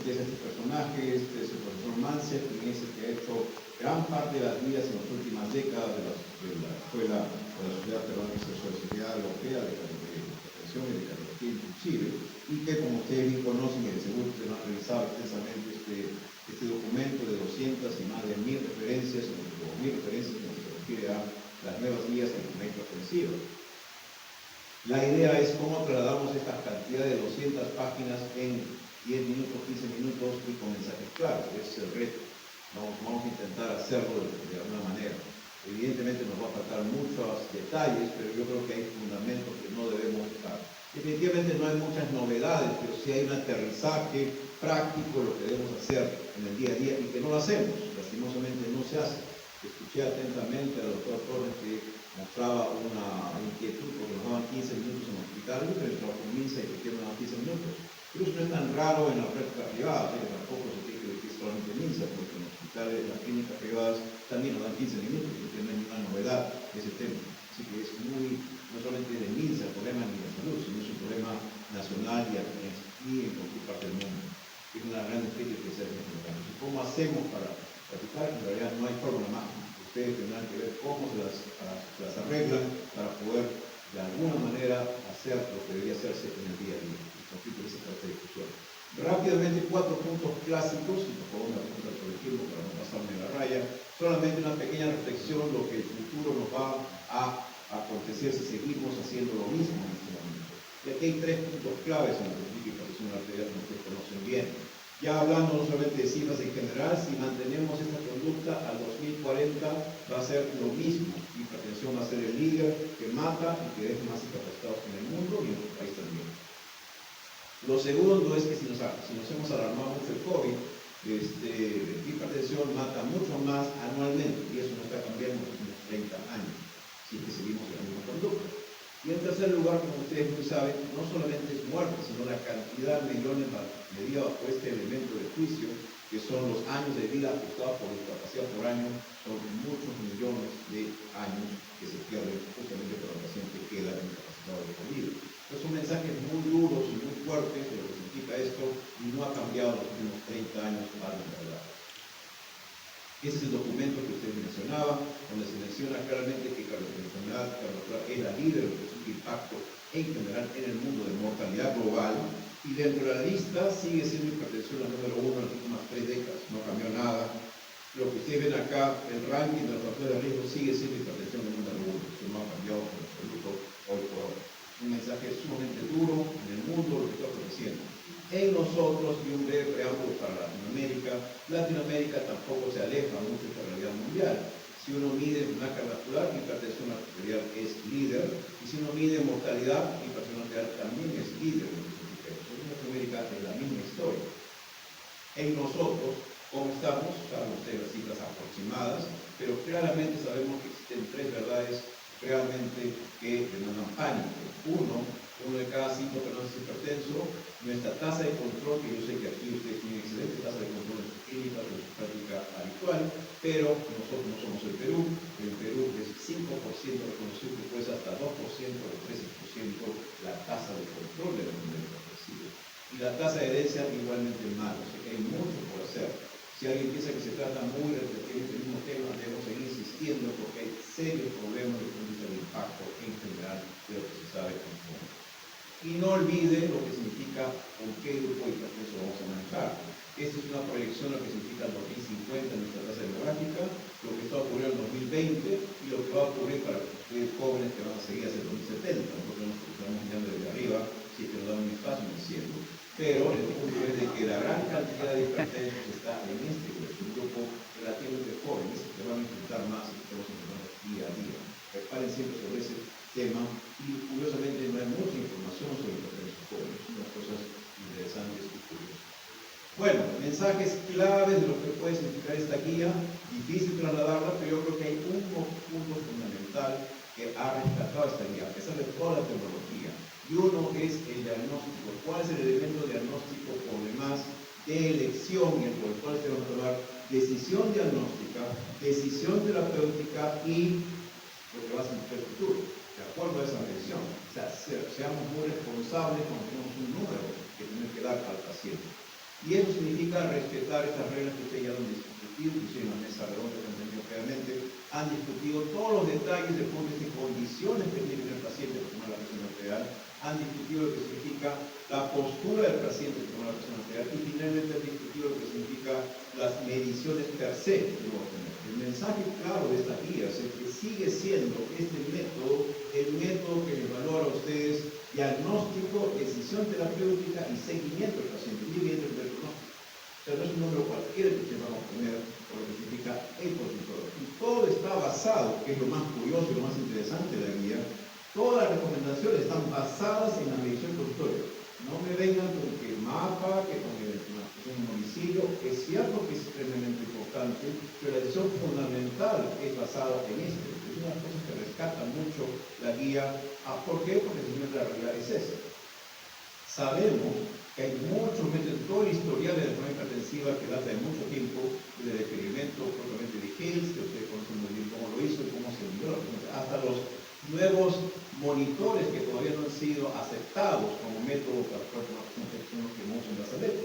empieza este personaje, este es el profesor Mansell, quien es el que ha hecho gran parte de las guías en las últimas décadas de la escuela de la Sociedad Peruana de la Sociedad Europea de Hipertensión y de Cardiología inclusive, y que como ustedes bien conocen y de seguro ustedes han revisado extensamente este documento de 200 y más de 1000 referencias, o 1000 referencias en lo que se refiere a las nuevas guías en la hipertensiva. La idea es cómo trasladamos esta cantidad de 200 páginas en 10 minutos, 15 minutos y con mensajes claros. Ese es el reto. Vamos a intentar hacerlo de alguna manera. Evidentemente nos va a faltar muchos detalles, pero yo creo que hay fundamentos que no debemos dejar. Definitivamente no hay muchas novedades, pero sí hay un aterrizaje práctico de lo que debemos hacer en el día a día y que no lo hacemos. Lastimosamente no se hace. Escuché atentamente al doctor Torres que mostraba una inquietud porque nos daban 15 minutos en el hospital, pero el trabajo comienza y requiere unos 15 minutos. Pero eso no es tan raro en la práctica privada, que tampoco se tiene que decir solamente en MINSA, porque en los hospitales, en las clínicas privadas también nos dan 15 minutos, porque no hay ninguna novedad de ese tema. Así que es no solamente de MINSA el problema ni de salud, sino es un problema nacional y en cualquier parte del mundo. Es una gran crítica que se hace en el ¿Cómo hacemos para practicar? En realidad no hay fórmula mágica. Ustedes tendrán que ver cómo se las arreglan para poder de alguna manera hacer lo que debería hacerse en el día a día. El conflicto de esa parte de discusión. Rápidamente 4 puntos clásicos, y por favor me apunta por el tiempo para no pasarme la raya. Solamente una pequeña reflexión lo que el futuro nos va a acontecer si seguimos haciendo lo mismo en este momento. Y aquí hay 3 puntos claves en la política de presión arterial que ustedes conocen bien. Ya hablando no solamente de cifras en general, si mantenemos esta conducta al 2040 va a ser lo mismo. La hipertensión va a ser el líder que mata y que deja más incapacitados en el mundo y en nuestro país también. Lo segundo es que si nos hemos alarmado mucho el COVID, la hipertensión mata mucho más anualmente y eso no está cambiando en los últimos 30 años, si es que seguimos la misma conducta. Y en tercer lugar, como ustedes muy saben, no solamente es muerte, sino la cantidad de millones medida bajo este elemento de juicio, que son los años de vida afectados por discapacidad por año, son muchos millones de años que se pierden justamente por el paciente que queda incapacitado de por vida. Entonces son mensajes muy duros y muy fuertes de lo que significa esto y no ha cambiado en los últimos 30 años para la verdad. Ese es el documento que usted mencionaba, donde se menciona claramente que la enfermedad cardiovascular es la líder de su impacto en general en el mundo de mortalidad global, y dentro de la lista sigue siendo hipertensión la número 1 en las últimas 3 décadas, no cambió nada. Lo que ustedes ven acá, el ranking de los factores de riesgo sigue siendo hipertensión la número 1, eso no ha cambiado en absoluto hoy por hoy. Un mensaje sumamente duro en el mundo, lo que está aconteciendo. En nosotros, y un breve preámbulo para Latinoamérica tampoco se aleja mucho de la realidad mundial. Si uno mide enfermedad cardiovascular, hipertensión arterial es líder, y si uno mide mortalidad, hipertensión arterial también es líder. En Latinoamérica es la misma historia. En nosotros, ¿cómo estamos? Saben ustedes las cifras aproximadas, pero claramente sabemos que existen 3 verdades realmente que demandan pánico. Uno de cada 5 personas es hipertenso. Nuestra tasa de control, que yo sé que aquí ustedes tienen excelente tasa de control en su clínica, en su práctica habitual, pero nosotros no somos el Perú. El Perú es 5% reconocido, después hasta 2% o 13% la tasa de control de la enfermedad hipertensiva. Y la tasa de herencia igualmente mala, o sea que hay mucho por hacer. Si alguien piensa que se trata muy de repetir este mismo tema, debemos seguir insistiendo porque hay serios problemas desde el punto de vista del impacto en general de lo que se sabe en el mundo. Y no olvide lo que significa con qué grupo de hipertenso vamos a manejar. Esta es una proyección de lo que significa el 2050 en nuestra tasa demográfica, lo que está ocurriendo en 2020 y lo que va a ocurrir para ustedes jóvenes que van a seguir hacia el 2070. Nosotros estamos mirando desde arriba, si es que nos dan un espacio en el cielo. Pero el punto es de que la gran cantidad de hipertensos está en este grupo, un grupo relativamente joven, es que van a enfrentar más y que estamos enfrentando día a día. Reparen siempre sobre ese tema y curiosamente no hay mucha información sobre hipertensos jóvenes, son unas cosas interesantes y curiosas. Bueno, mensajes claves de lo que puede significar esta guía, difícil trasladarla, pero yo creo que hay un punto fundamental que ha rescatado esta guía, a pesar de toda la tecnología. Y uno es el diagnóstico. ¿Cuál es el elemento diagnóstico por demás de elección y por el cual se va a tomar decisión diagnóstica, decisión terapéutica y lo que va a significar el futuro, de acuerdo a esa medición? O sea, seamos muy responsables cuando tenemos un número que tenemos que dar al paciente. Y eso significa respetar estas reglas que ustedes ya han discutido, inclusive en la mesa redonda que han tenido previamente, han discutido todos los detalles de puntos y condiciones que tiene el paciente para tomar la presión arterial, han discutido lo que significa la postura del paciente para tomar la presión arterial y finalmente han discutido lo que significa las mediciones per se que uno va a tener. El mensaje claro de estas guías es que sigue siendo este método el método que les valora a ustedes diagnóstico, decisión terapéutica y seguimiento del paciente, y evidentemente el pronóstico. O sea, no es un número cualquiera que ustedes van a poner por lo que significa el consultorio. Y todo está basado, que es lo más curioso y lo más interesante de la guía, todas las recomendaciones están basadas en la medición del consultorio. No me vengan con que el mapa, que con el domicilio, es cierto que es tremendamente importante, pero la decisión fundamental es basada en esto. Es una de las cosas que rescata mucho la guía. ¿Por qué? Porque simplemente la realidad es esa. Sabemos que hay muchos métodos, todo el historial de la enfermedad hipertensiva que data de mucho tiempo, desde el experimento propiamente de Hales, que ustedes conocen muy bien cómo lo hizo y cómo se midió, hasta los nuevos monitores que todavía no han sido aceptados como método para poder tomar una presión que no usan brazalete.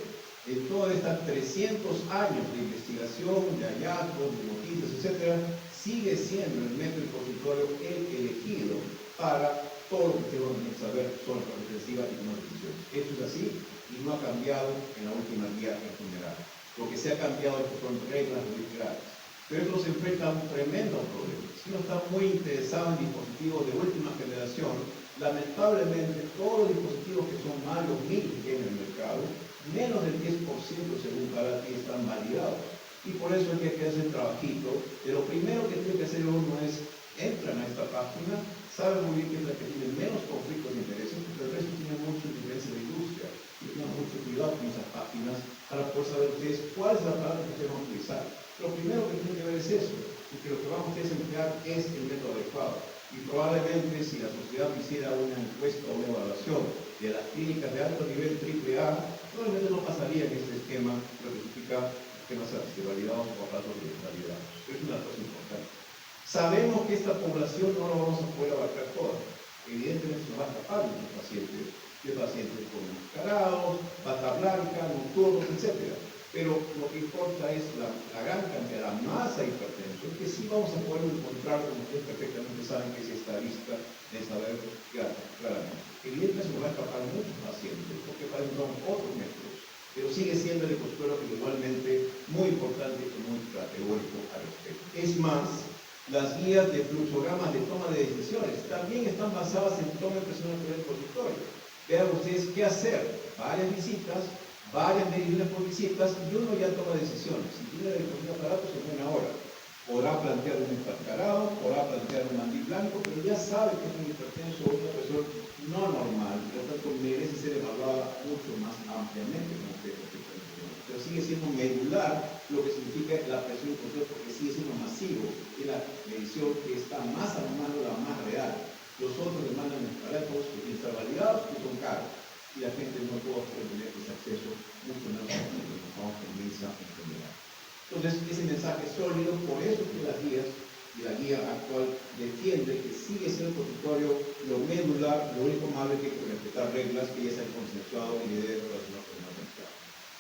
En todos estos 300 años de investigación, de hallazgos, de noticias, etc., sigue siendo el método de consultorio el elegido para todo lo que ustedes van a saber sobre la hipertensiva y tomar decisiones. Esto es así y no ha cambiado en la última guía en general. Lo que se ha cambiado es que son reglas literales. Pero esto se enfrenta a un tremendo problema. Si uno está muy interesado en dispositivos de última generación, lamentablemente todos los dispositivos que son más de 1000 que hay en el mercado, menos del 10% según Galati están validados. Y por eso hay que hacer el trabajito. De lo primero que tiene que hacer uno es, entran a esta página, saben muy bien que es la que tiene menos conflictos de intereses, porque el resto tiene mucho interés de la industria. Y tengan mucho cuidado con esas páginas para poder saber ustedes cuál es la palabra que ustedes van a utilizar. Lo primero que tienen que ver es eso, porque lo que vamos a ustedes a emplear es el método adecuado. Y probablemente si la sociedad hiciera una encuesta o una evaluación de las clínicas de alto nivel AAA, probablemente no pasaría en este esquema, lo que significa esquemas validados o aparatos de validados. Es una cosa importante. Sabemos que esta población no la vamos a poder abarcar toda. Evidentemente se va a escapar de pacientes con enmascarados, bata blanca, nocturnos, etc. Pero lo que importa es la gran cantidad, la masa hipertensa, que sí vamos a poder encontrar, como ustedes perfectamente saben que es estadista, de saber claramente. Evidentemente se nos va a escapar muchos pacientes, porque para eso son otros métodos, pero sigue siendo el consultorio igualmente muy importante y muy categórico al respecto. Es más, las guías de fluxogramas de toma de decisiones también están basadas en toma de presión arterial del consultorio. Vean ustedes qué hacer, varias visitas, varias mediciones por visitas y uno ya toma decisiones. Si tiene el aparato en buena hora, podrá plantear un enmascarado, podrá plantear un mandil blanco, pero ya sabe que es un hipertenso o una presión no normal, por lo tanto merece ser evaluada mucho más ampliamente como ustedes. Pero sigue siendo medular lo que significa la presión control, porque sigue siendo masivo, es la medición que está más a la mano, la más real. Los otros demandan aparatos que tienen que estar validados y son caros. Y la gente no puede tener ese acceso mucho menos a la tendencia en general. Entonces, ese mensaje es sólido, por eso que las guías y la guía actual defiende que sigue siendo el consultorio lo medular, lo único malo es que hay que respetar reglas que ya se han consensuado y debe relacionar con la mercado.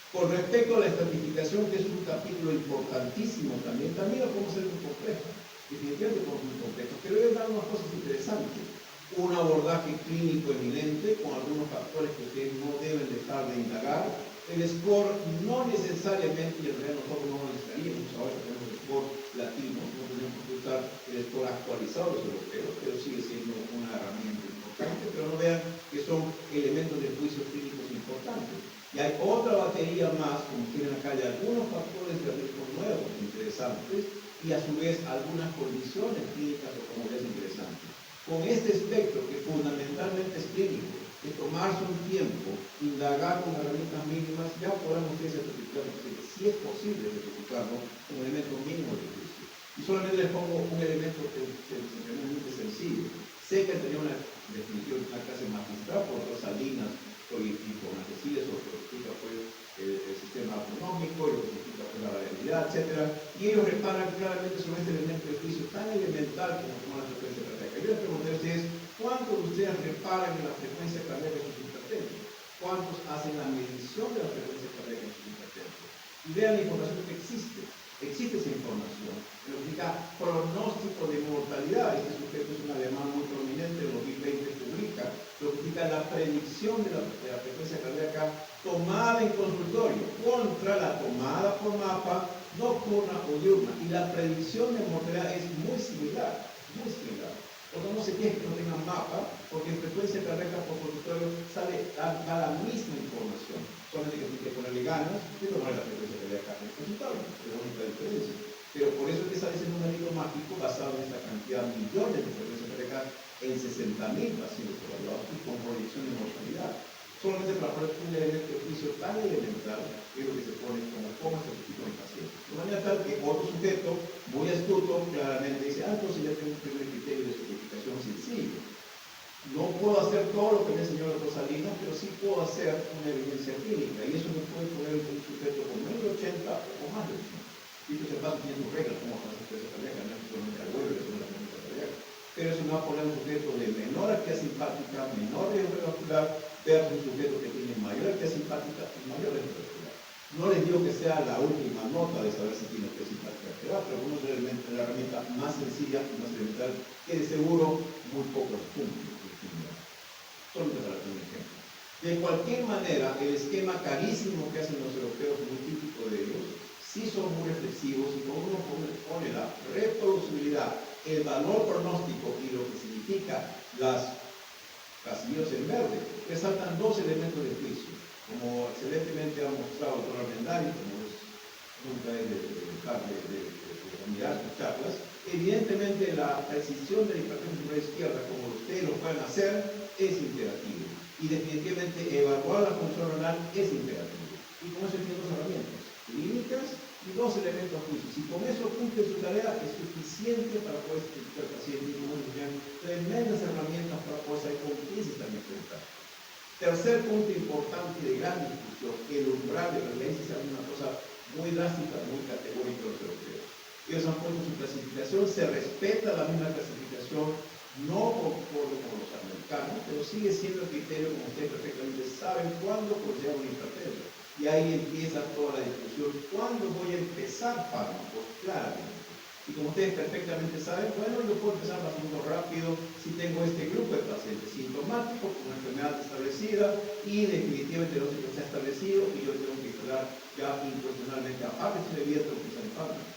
Con respecto a la estratificación, que es un capítulo importantísimo también lo podemos hacer muy complejo. Definitivamente podemos muy complejo, pero debe dar unas cosas interesantes. Un abordaje clínico evidente con algunos factores que ustedes no deben dejar de indagar. El score no necesariamente, y en realidad nosotros no lo necesitaríamos, ahora tenemos el score latino, no tenemos que usar el score actualizado de los europeos, pero sigue siendo una herramienta importante, pero no vean que son elementos de juicio clínicos importantes. Y hay otra batería más, como tienen acá, de algunos factores de riesgo nuevos interesantes y a su vez algunas condiciones clínicas o comodidades interesantes. Con este espectro, que fundamentalmente es clínico, de tomarse un tiempo, indagar con herramientas mínimas, ya podrán ustedes certificar si es posible certificarlo como elemento mínimo de juicio. Y solamente les pongo un elemento tremendamente sencillo. Sé que tenía una definición, una clase magistral por otras salinas, y con antecides, o lo que explica pues, el sistema autonómico, y lo que significa pues, la variabilidad, etc. Y ellos reparan claramente sobre este elemento de juicio tan elemental como la frecuencia cardíaca. Yo les pregunté a ustedes, ¿cuántos de ustedes reparan en la frecuencia cardíaca de sus hipertensos? ¿Cuántos hacen la medición de la frecuencia cardíaca de sus hipertensos? Y vean la información que existe. Existe esa información. Lo que significa pronóstico de mortalidad. Este sujeto es un alemán muy prominente, en 2020 publica. Lo que significa la predicción de la frecuencia cardíaca tomada en consultorio contra la tomada por mapa nocturna o diurna. Y la predicción de mortalidad es muy similar, muy similar. Porque no se queje que no tengan mapa, porque en frecuencia cardíaca por consultorio da la misma información. Solamente que tiene que ponerle ganas y tomar la frecuencia cardíaca en el consultorio. Es la única diferencia. Pero por eso es que sale ese numerito mágico basado en esta cantidad de millones de frecuencias cardíacas en 60.000 pacientes evaluados y con proyección de mortalidad. Solamente para poner un elemento de juicio tan elemental es lo que se pone como certificado en paciente. De manera tal que otro sujeto, muy astuto, claramente dice, entonces ya tengo un primer criterio de certificación sencillo. No puedo hacer todo lo que me enseñó el doctor Salinas, pero sí puedo hacer una evidencia clínica. Y eso me puede poner un sujeto con menos de 80 o más de 80. Y se va teniendo reglas como para la frecuencia cardíaca, no es solamente al huevo, es una frecuencia cardíaca. Pero eso me va a poner un sujeto de menor actividad simpática, menor riesgo vascular, versus un sujeto que tiene mayor actividad simpática y mayor riesgo vascular. No les digo que sea la última nota de saber si tiene actividad simpática, pero uno es la herramienta más sencilla y más elemental que de seguro muy pocos puntos. Solo para dar un ejemplo. De cualquier manera, el esquema carísimo que hacen los europeos, muy típico de ellos, sí son muy reflexivos y cuando uno pone la reproducibilidad, el valor pronóstico y lo que significa las casillos en verde, resaltan dos elementos de juicio. Como excelentemente ha mostrado el doctor Armendari, como es nunca es de mirar sus charlas, evidentemente la precisión de la hipertensión cerebral izquierda, como ustedes lo pueden hacer, es imperativo. Y definitivamente evaluar la función renal es imperativo. Y con eso tiene dos herramientas clínicas y dos elementos a juicio. Si con eso cumple su tarea, es suficiente para poder identificar al paciente y como decían, tremendas herramientas para poder saber con quién se están enfrentando. Tercer punto importante de gran discusión, el umbral de prevalencia es una cosa muy drástica, muy categórica de los europeos. Ellos han puesto su clasificación, se respeta la misma clasificación, no conforme con los americanos, pero sigue siendo el criterio, como ustedes perfectamente saben, cuándo procede una hipertensión. Y ahí empieza toda la discusión, ¿cuándo voy a empezar fármacos? Claramente. Y como ustedes perfectamente saben, bueno, yo puedo empezar bastante rápido si tengo este grupo de pacientes sintomáticos con una enfermedad establecida y definitivamente no se ha establecido y yo tengo que instalar ya incuestionablemente, aparte si me voy a utilizar el fármaco.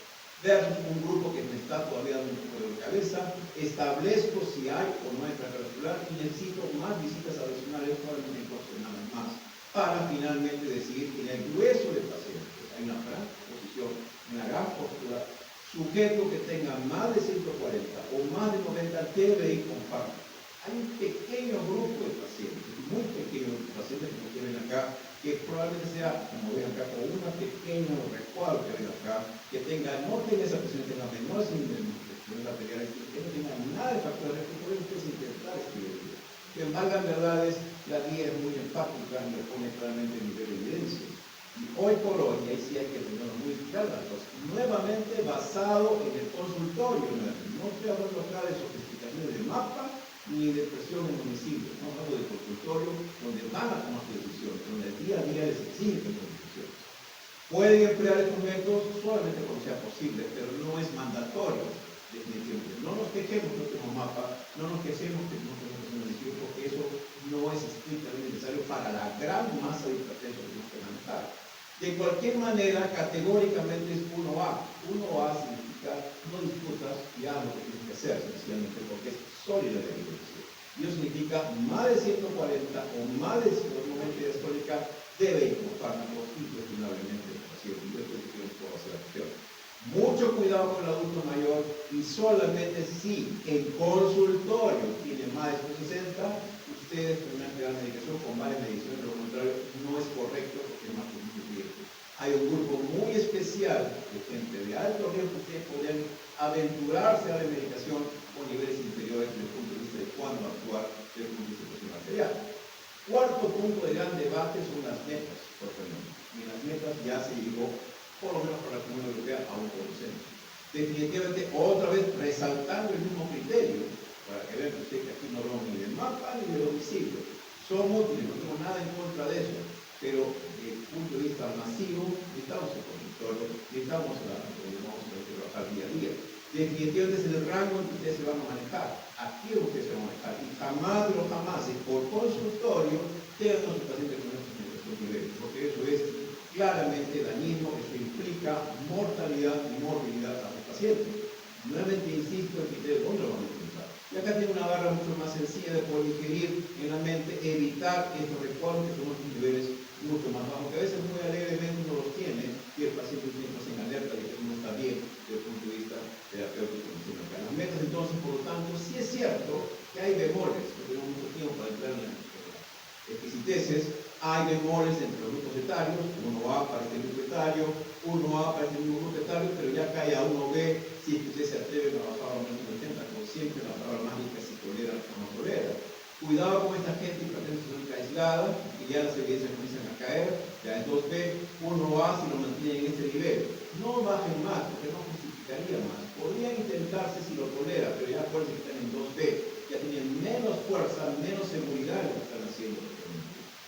Versus un grupo que me está todavía dando un poco de cabeza, establezco si hay o no hay cardiovascular y necesito más visitas adicionales, probablemente semanas más, para finalmente decidir en el grueso de pacientes. Hay una gran posición, una gran postura. Sujeto que tenga más de 140 o más de 90 debe ir con fármaco. Hay un pequeño grupo de pacientes, muy pequeño de pacientes que ven acá, que probablemente sea, como ven acá, con un pequeño recuadro que ven acá, que no tenga esa presión, tenga menores niveles arteriales, que no tenga nada de factores que pueden intentar escribir. Que valgan verdades, la guía es muy enfática y le pone claramente el nivel de evidencia. Y hoy por hoy, y ahí sí hay que tenerlo muy claro, nuevamente basado en el consultorio, no estoy hablando acá de sofisticaciones de mapa ni de presión en domicilio, no hablo de consultorio donde van a tomar decisiones, donde el día a día les exigen tomar decisiones. Pueden emplear estos métodos solamente cuando sea posible, pero no es mandatorio, definitivamente. No nos quejemos que no tenemos mapa, no nos quejemos que no tenemos presión en domicilio, porque eso no es estrictamente necesario para la gran masa de hipertensos que tenemos que manejar. De cualquier manera, categóricamente es 1A. 1A significa no discutas y haz lo que tienes que hacer, sencillamente porque es sólida la evidencia. Y eso significa más de 140 o más de 190 de histórica debe ir con fármacos incuestionablemente el paciente. Y esto es lo que yo puedo hacer acción. Mucho cuidado con el adulto mayor y solamente si en consultorio tiene más de 60, ustedes tendrán que dar medicación con varias medicaciones, de lo contrario no es correcto porque es más difícil. Hay un grupo muy especial de gente de alto riesgo que ustedes podrían aventurarse a la medicación con niveles inferiores desde el punto de vista de cuándo actuar desde el punto de vista de presión arterial. Cuarto punto de gran debate son las metas, por ejemplo. Y las metas ya se llegó, por lo menos para la Comunidad Europea, a un consenso. Definitivamente, otra vez resaltando el mismo criterio, para que vean ustedes que aquí no hablamos ni del mapa ni del domicilio. Son útiles, no tengo nada en contra de eso, pero punto de vista masivo, necesitamos el consultorio, necesitamos trabajar día a día. Definitivamente es el rango en que ustedes se van a manejar, aquí ustedes se van a manejar, y jamás de los jamás, por consultorio, tengan a sus pacientes con estos niveles, porque eso es claramente dañino, eso implica mortalidad y morbilidad a los pacientes. Nuevamente insisto en que ustedes no lo van a utilizar. Y acá tiene una barra mucho más sencilla de poder ingerir en la mente, evitar estos recuerdos que son unos niveles mucho más bajos, que a veces muy alegremente uno los tiene y el paciente siempre se alerta de que uno está bien desde el punto de vista terapéutico. Las metas entonces, por lo tanto, sí es cierto que hay bemoles, no tenemos mucho tiempo para entrar en las exquisiteces, hay bemoles entre los grupos etarios, 1A para este grupo etario, 1A para este mismo grupo etario, pero ya cae a 1B si es que ustedes se atreven a bajar a los 80, como siempre la palabra mágica si tolera o no tolera. Cuidado con esta gente hipertensiónica aislada, que ya las evidencias comienzan a caer, ya en 2B, 1A si lo mantienen en este nivel. No bajen más, porque no justificaría más. Podrían intentarse si lo tolera, pero ya acuérdense que están en 2B, ya tienen menos fuerza, menos seguridad en lo que están haciendo.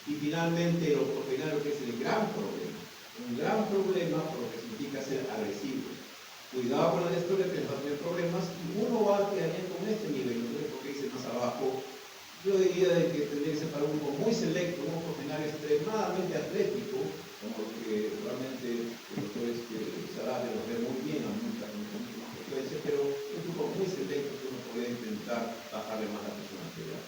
Y finalmente, el ortopedinario, que es el gran problema. Un gran problema por lo que significa ser agresivos. Cuidado con la historia que les va a tener problemas, y uno va a quedar bien con este nivel, ¿no? Porque dice más abajo. Yo diría de que tendría que ser para un grupo muy selecto, un ortopedinario extremadamente atlético, como lo que realmente los doctores que Sarabia los ve muy bien, a mucha más frecuencia, pero un grupo muy selecto que uno puede intentar bajarle más la presión arterial.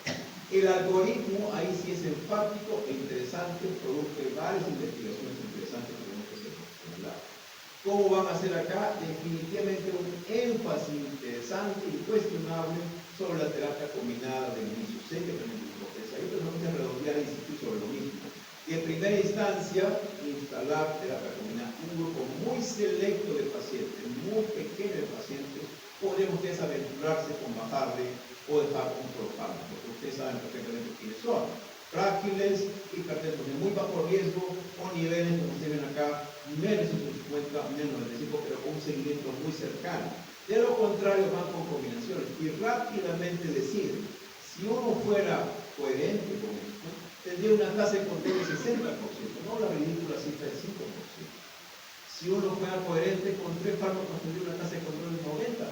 El algoritmo ahí sí es enfático e interesante, produce varias investigaciones interesantes que tenemos que señalar. ¿Cómo van a hacer acá? Definitivamente un énfasis interesante y cuestionable sobre la terapia combinada del inicio. Sé que también es potencia. Hay otros que redondear e insistir sobre lo mismo. Y en primera instancia, instalar terapia combinada. Un grupo muy selecto de pacientes, muy pequeño de pacientes, podemos desaventurarse con bajarle o dejar un solo fármaco, porque ustedes saben perfectamente quiénes son. Frágiles, hipertensos de muy bajo riesgo, o niveles, como se ven acá, menos de 50, menos de 95, pero con un seguimiento muy cercano. De lo contrario, van con combinaciones y rápidamente deciden. Si uno fuera coherente con esto, tendría una tasa de control de 60%, no la ridícula cifra de 5%. Si uno fuera coherente con 3 fármacos, tendría una tasa de control del 90%.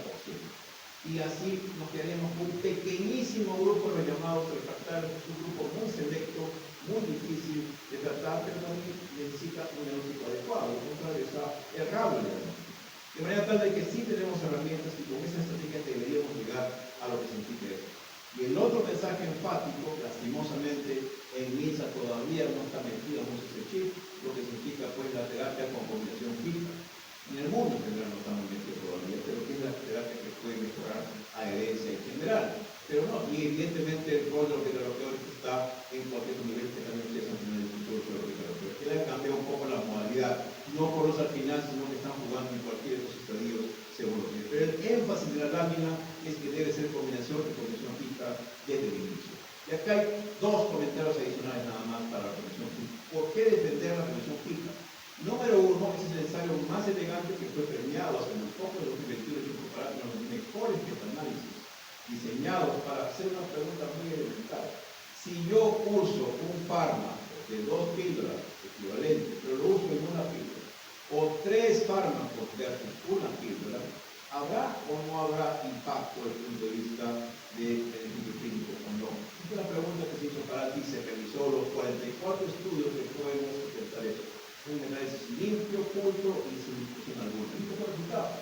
Y así nos quedaríamos con un pequeñísimo grupo de los llamados refractarios, un grupo muy selecto, muy difícil de tratar, pero también necesita un diagnóstico adecuado, lo contrario está errable el diagnóstico. De manera tal de que sí tenemos herramientas y con esa estrategia deberíamos llegar a lo que significa eso. Y el otro mensaje enfático, lastimosamente, en MINSA todavía no está metido mucho ese chip, lo que significa pues la terapia con combinación fija. En el mundo en general no estamos metidos todavía, pero que es la terapia que puede mejorar a herencia en general. Pero no, y evidentemente el rol de los beta-bloqueadores está en cualquier nivel que también ustedes han tenido el futuro de los beta-bloqueadores. Que le ha cambiado un poco la modalidad, no por los al final, sino que están jugando en cualquier de esos estadios según lo que es. Pero el énfasis de la lámina es que debe ser combinación fija desde el inicio. Y acá hay dos comentarios adicionales nada más para la combinación fija. ¿Por qué defender la combinación fija? Número uno, ese es el ensayo más elegante que fue premiado hace muy poco en 2021 y comparado con los mejores metaanálisis diseñados para hacer una pregunta muy elemental. Si yo uso un fármaco de 2 píldoras equivalentes, pero lo uso en una píldora, o 3 fármacos versus una píldora, ¿habrá o no habrá impacto desde el punto de vista de beneficio clínico o no? Es una pregunta que se hizo para ti, se revisó los 44 estudios que podemos sustentar eso. Un análisis limpio, oculto y sin discusión alguna. ¿Y qué fue el resultado?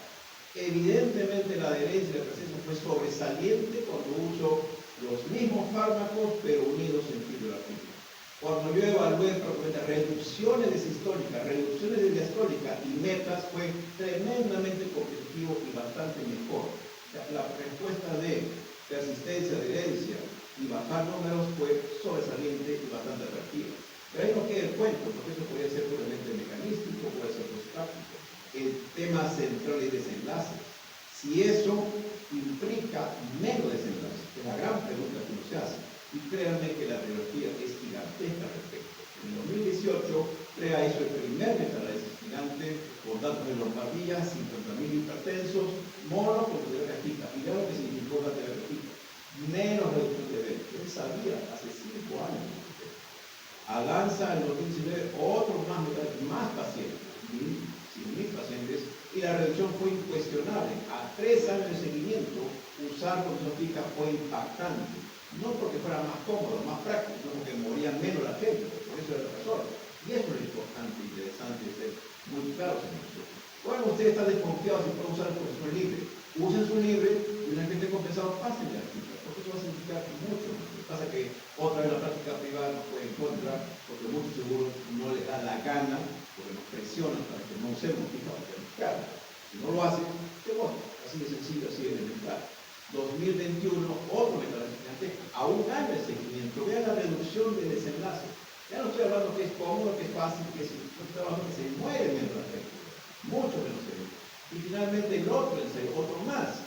Evidentemente la adherencia del proceso fue sobresaliente cuando uso los mismos fármacos pero unidos en píldora fija. Cuando yo evalué propiamente reducciones de sistólica, reducciones de diastólica y metas, fue tremendamente competitivo y bastante mejor. O sea, la respuesta de persistencia, adherencia y bajar números fue sobresaliente y bastante atractiva. Pero ahí no queda el cuento, porque eso podría ser puramente mecanístico, puede ser práctico. El tema central es desenlace. Si eso implica menos desenlace, es la gran pregunta que uno se hace. Y créanme que la bibliografía es gigantesca al respecto. En 2018, CREA hizo el primer metaanálisis gigante con datos de Lombardía, 50.000 hipertensos, mono con terapia fija. Y ya lo que significó la terapia fija. Menos reducción de eventos. Él sabía hace 5 años. Alanza en 2019 otro y la reducción fue incuestionable. A 3 años de seguimiento, usar condición fija fue impactante. No porque fuera más cómodo, más práctico, sino porque moría menos la gente, por eso era la razón. Y eso es lo importante, interesante, de ser muy claros en eso. Bueno, ustedes están desconfiados si pueden usar el profesor libre. Usen su libre y una vez que esté compensado, pasen la artículo, porque eso va a significar mucho. Lo que pasa es que otra vez la práctica privada nos puede en contra, porque muchos seguros no les da la gana, porque nos presionan para que no usemos fija o planificada. Si no lo hacen, se vota. Así de sencillo, así de elemental. 2021, otro método gigantesco, a un año de seguimiento. Vean la reducción de desenlace. Ya no estoy hablando que es cómodo, que es fácil, que es, no estoy hablando que se muere menos la gente, mucho menos seguro. Y finalmente el otro ensayo, otro más.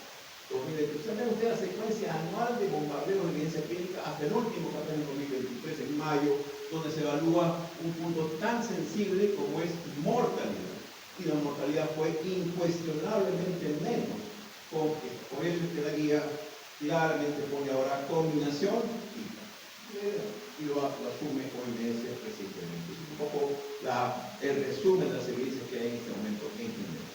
2023. Vean ustedes la secuencia anual de bombardeo de evidencia clínica hasta el último que en 2023, en mayo, donde se evalúa un punto tan sensible como es mortalidad. Y la mortalidad fue incuestionablemente menos. Por eso es que la guía claramente pone ahora combinación y lo asume OMS recientemente. Un poco el resumen de las evidencias que hay en este momento en general.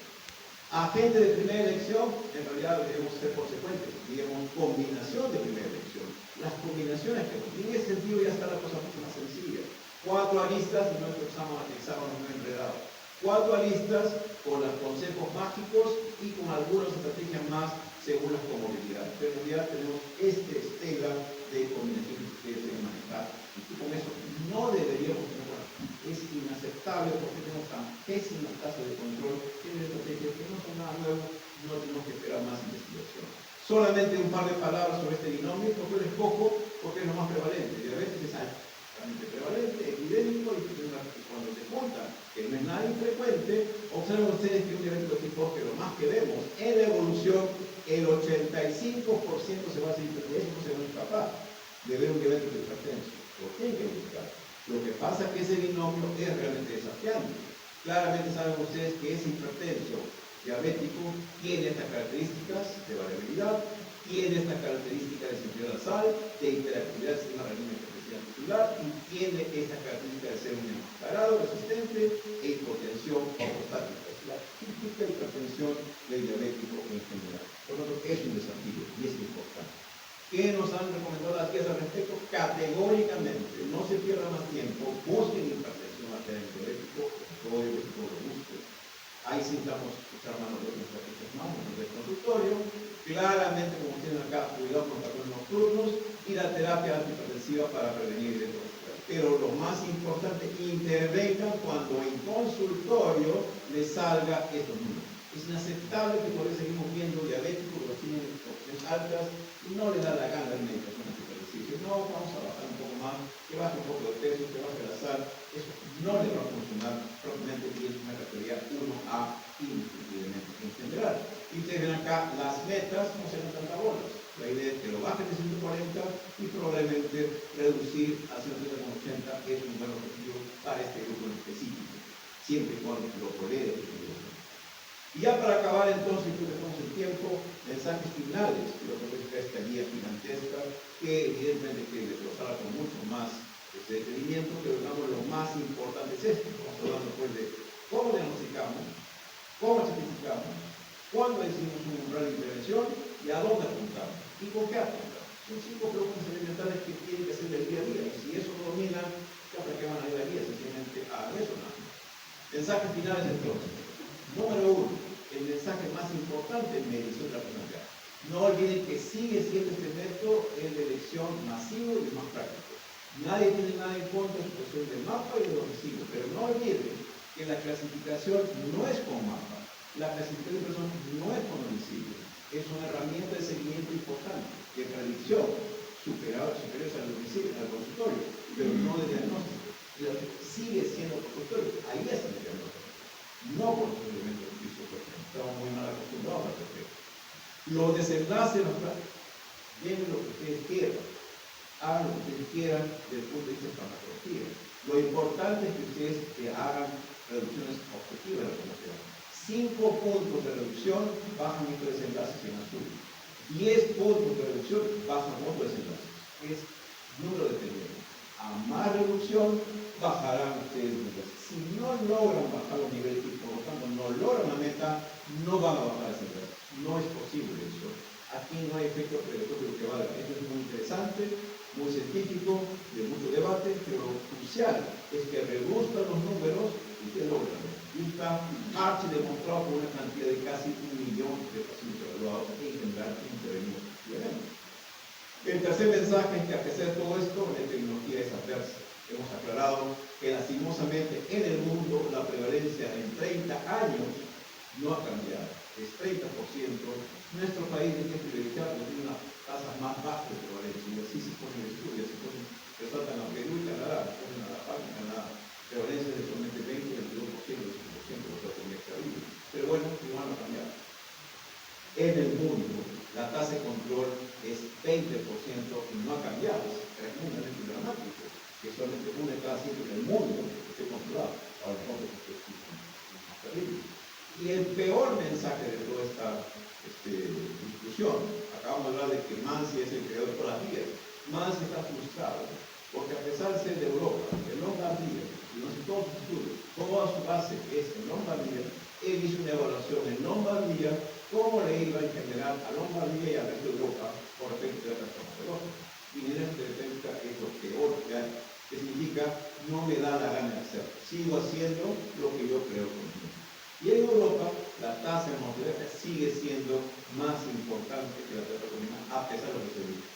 Agente de primera elección, en realidad debemos ser consecuentes, digamos combinación de primera elección. Las combinaciones que en ese sentido ya está la cosa mucho más sencilla. 4 aristas y nuestro examen no enredado. 4 aristas con los consejos mágicos y con algunas estrategias más según las comodidades. Pero en realidad tenemos estela de combinaciones que ustedes deben manejar. Y con eso no deberíamos tener problema. Es inaceptable porque tenemos tan pésimas tasas de control en estrategias que no son nada nuevo, no tenemos que esperar más investigación. Solamente un par de palabras sobre este binomio, porque es poco, porque es lo más prevalente. Diabetes es altamente prevalente, epidémico, y cuando se junta, que no es nada infrecuente, observen ustedes que un diabético tipo, que lo más que vemos en la evolución, el 85% se va a hacer hipertenso, eso no se va a escapar de ver un diabético hipertenso. Lo tienen que buscar. Lo que pasa es que ese binomio es realmente desafiante. Claramente saben ustedes que ese hipertenso diabético tiene estas características de variabilidad, tiene estas características de sensibilidad a sal, de hiperactividad del sistema renina titular, y tiene esta característica de ser un enmascarado resistente e hipotensión ortostática. Es la típica hipertensión del diabético en general. Por lo tanto, es un desafío y es importante. ¿Qué nos han recomendado las guías al respecto? Categóricamente, no se pierda más tiempo, busquen hipertensión arterial diabético, todo lo busquen. Ahí sí estamos echando mano de nuestras manos del consultorio. Claramente, como tienen acá, cuidado con los patrones nocturnos y la terapia antihipertensiva para prevenir el dolor. Pero lo más importante, intervengan cuando en consultorio les salga estos números. Es inaceptable que todavía seguimos viendo diabéticos que tienen opciones altas y no le da la gana de medicación antihipertensiva. Dice, no, vamos a bajar un poco más, que baje un poco de peso, que baje la sal. Eso no le va a funcionar propiamente y es una categoría 1A indiscutiblemente en general. Y ustedes ven acá las metas, no sean tantas bolas. La idea es que lo bajen de 140 y probablemente reducir a 180 es un buen objetivo para este grupo en específico, siempre y cuando lo tolere. Y ya para acabar entonces, que dejamos el tiempo, mensajes finales, que lo que es esta guía gigantesca, que evidentemente que desglosará con mucho más detenimiento, pero digamos lo más importante es esto. Estamos hablando pues de cómo diagnosticamos, cómo certificamos, cuándo decimos un umbral de intervención y a dónde apuntamos y con qué apuntamos. Son 5 preguntas elementales que tienen que hacer del día a día, y si eso lo dominan, ya para qué van a ir a la guía, sencillamente a resonar. Mensajes finales entonces. Número 1, el mensaje más importante en medición de la personalidad. No olviden que sigue siendo este método el de elección masivo y más práctico. Nadie tiene nada en contra de la situación del mapa y de los residuos, pero no olviden que la clasificación no es con mapa. La clasificación de personas no es con domicilio. Es una herramienta de seguimiento importante, de predicción, superiores al domicilio, al consultorio, pero no de diagnóstico. Sigue siendo consultorio. Ahí está el diagnóstico. No por los elementos de piso, porque estamos muy mal acostumbrados al respecto. Los desenlaces de la práctica, vienen lo que ustedes quieran, hagan lo que ustedes quieran desde el punto de vista de farmacología. Lo importante es que ustedes hagan reducciones objetivas de la población. 5 puntos de reducción bajan estos desenlaces en azul. 10 puntos de reducción bajan otros desenlaces. Es número determinado. A más reducción, bajarán ustedes los niveles. Si no logran bajar los niveles y por lo tanto no logran la meta, no van a bajar ese gas. No es posible eso. Aquí no hay efecto predictorio que valga. Esto es muy interesante, muy científico, de mucho debate, pero lo crucial es que reduzcan los números y que logran. Y está archidemostrado con una cantidad de casi 1 millón de pacientes evaluados en general intervenidos. El tercer mensaje es que a pesar de todo esto, la tecnología es adversa. Hemos aclarado que lastimosamente en el mundo la prevalencia en 30 años no ha cambiado. Es 30%. Nuestro país es privilegiado, tiene una tasa más baja de prevalencia. Y así se ponen estudios, resaltan a Perú y Canadá, ponen a la par en Canadá. Prevalencia de solamente 20, 22%, 25%, lo que es extraído. Pero bueno, igual no ha cambiado. En el mundo, la tasa de control es 20% y no ha cambiado. Es tremendamente dramático. Que solamente 1 de cada 5 en el mundo esté controlado. Ahora, no, porque es más terrible. Y el peor mensaje de toda esta discusión, acabamos de hablar de que Mansi es el creador de todas las vías. Mansi está frustrado, porque a pesar de ser de Europa, de Lombardía, y no sé todos sus estudios, toda su base es en Lombardía, él hizo una evaluación en Lombardía, cómo le iba en general a Lombardía y al resto de Europa por respecto de la traumatología. Y en esta defensa es lo peor que hay, que significa no me da la gana de hacer, sigo haciendo lo que yo creo conmigo. Y en Europa, la tasa de mortalidad sigue siendo más importante que la tasa comunitaria, a pesar de lo que se dice.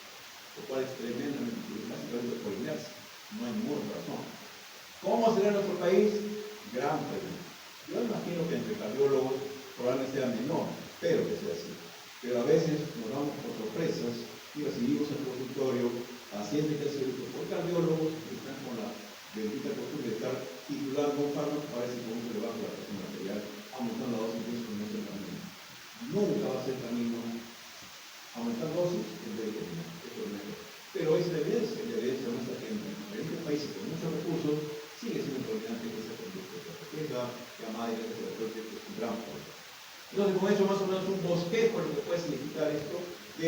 Lo cual es tremendamente, básicamente por inercia. No hay ninguna razón. ¿Cómo será nuestro país? Gran pregunta. Yo imagino que entre cardiólogos probablemente sea menor, espero que sea así. Pero a veces nos damos por sorpresas y recibimos en el consultorio pacientes que se por cardiólogos que están con la bendita costumbre de estar titulando un fármaco para ver si con eso le baja la presión arterial, aumentando la dosis, y eso no es el camino. Nunca va a ser el camino aumentar dosis en vez de eliminar. Eso es mejor. Pero es la evidencia muestra que en diferentes países con muchos recursos sigue siendo importante que esa conducta, que es la llamada de que es un gran problema. Entonces, con eso más o menos un bosquejo de lo que puede significar esto, de